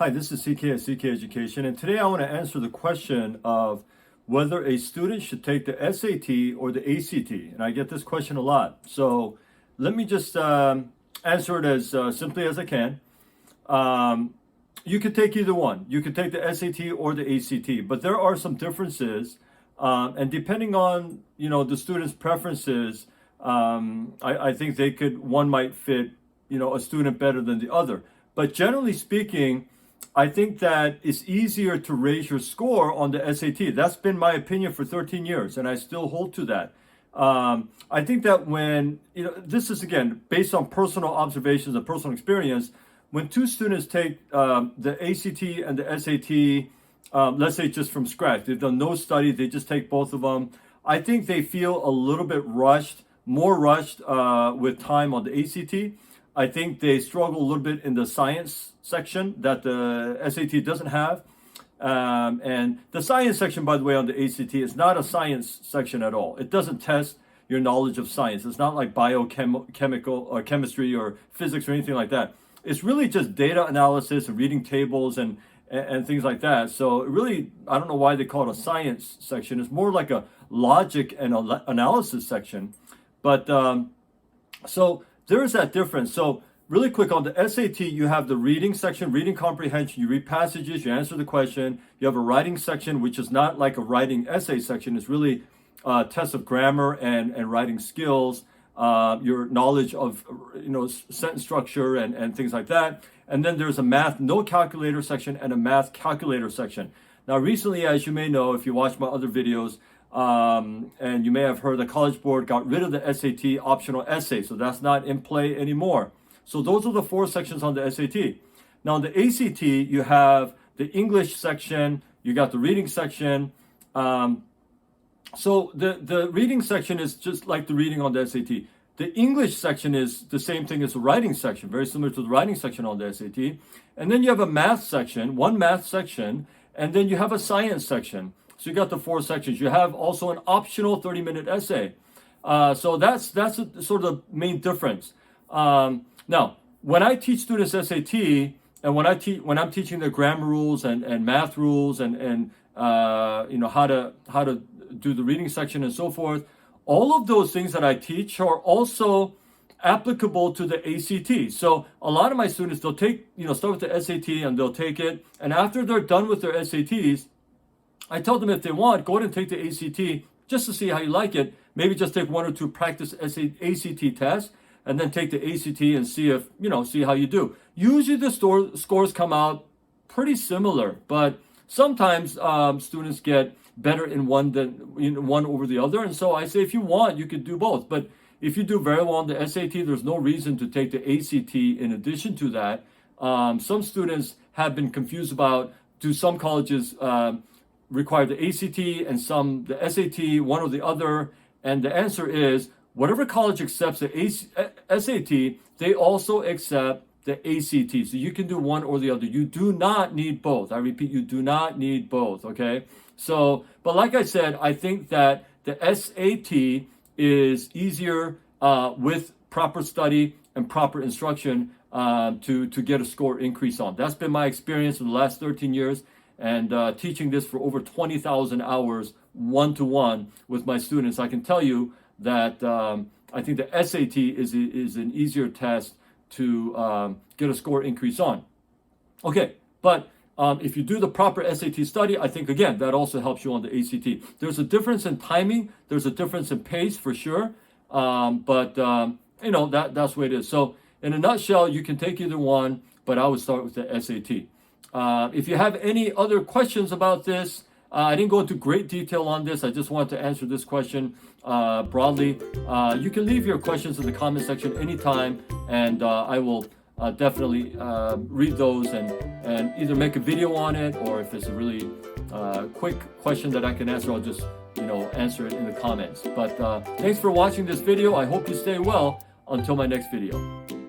Hi, this is CK at CK Education, and today I want to answer the question of whether a student should take the SAT or the ACT. And I get this question a lot. So let me just answer it as simply as I can. You could take either one. You could take the SAT or the ACT, but there are some differences. And depending on, the student's preferences, I think one might fit, a student better than the other. But generally speaking, I think that it's easier to raise your score on the SAT. That's been my opinion for 13 years, and I still hold to that. I think that when, this is again based on personal observations and personal experience, when two students take the ACT and the SAT, let's say just from scratch, they've done no study, they just take both of them, I think they feel a little bit more rushed with time on the ACT. I think they struggle a little bit in the science section that the SAT doesn't have. And the science section, by the way, on the ACT is not a science section at all. It doesn't test your knowledge of science. It's not like biochemical or chemistry or physics or anything like that. It's really just data analysis and reading tables and things like that. So really, I don't know why they call it a science section. It's more like a logic and analysis section. But so there is that difference. So really quick on the SAT, you have the reading section, reading comprehension. You read passages, you answer the question. You have a writing section, which is not like a writing essay section. It's really a test of grammar and writing skills, your knowledge of sentence structure and things like that. And then there's a math no calculator section and a math calculator section. Now recently, as you may know, if you watch my other videos, and you may have heard the College Board got rid of the SAT optional essay, so that's not in play anymore. So those are the four sections on the SAT. Now on the ACT, you have the English section, you got the reading section. So the reading section is just like the reading on the SAT. The English section is the same thing as the writing section, very similar to the writing section on the SAT. And then you have a math section, one math section, and then you have a science section. So you got the four sections. You have also an optional 30-minute essay. So that's sort of the main difference. Now, when I teach students SAT, and when I'm teaching the grammar rules and math rules and how to do the reading section and so forth, all of those things that I teach are also applicable to the ACT. So a lot of my students, they'll take, start with the SAT and they'll take it. And after they're done with their SATs, I tell them if they want, go ahead and take the ACT just to see how you like it. Maybe just take one or two practice ACT tests and then take the ACT and see how you do. Usually the scores come out pretty similar, but sometimes students get better in one over the other. And so I say if you want, you could do both. But if you do very well on the SAT, there's no reason to take the ACT in addition to that. Some students have been confused about, do some colleges require the ACT and some the SAT, one or the other? And the answer is whatever college accepts the SAT, they also accept the ACT. So you can do one or the other. You do not need both. I repeat, you do not need both, okay? So, but like I said, I think that the SAT is easier with proper study and proper instruction to get a score increase on. That's been my experience in the last 13 years. And teaching this for over 20,000 hours one-to-one with my students, I can tell you that I think the SAT is an easier test to get a score increase on. Okay, but if you do the proper SAT study, I think, again, that also helps you on the ACT. There's a difference in timing. There's a difference in pace for sure. But that's the way it is. So in a nutshell, you can take either one, but I would start with the SAT. If you have any other questions about this, I didn't go into great detail on this. I just wanted to answer this question broadly. You can leave your questions in the comment section anytime, and I will definitely read those and either make a video on it, or if it's a really quick question that I can answer, I'll just answer it in the comments. But thanks for watching this video. I hope you stay well until my next video.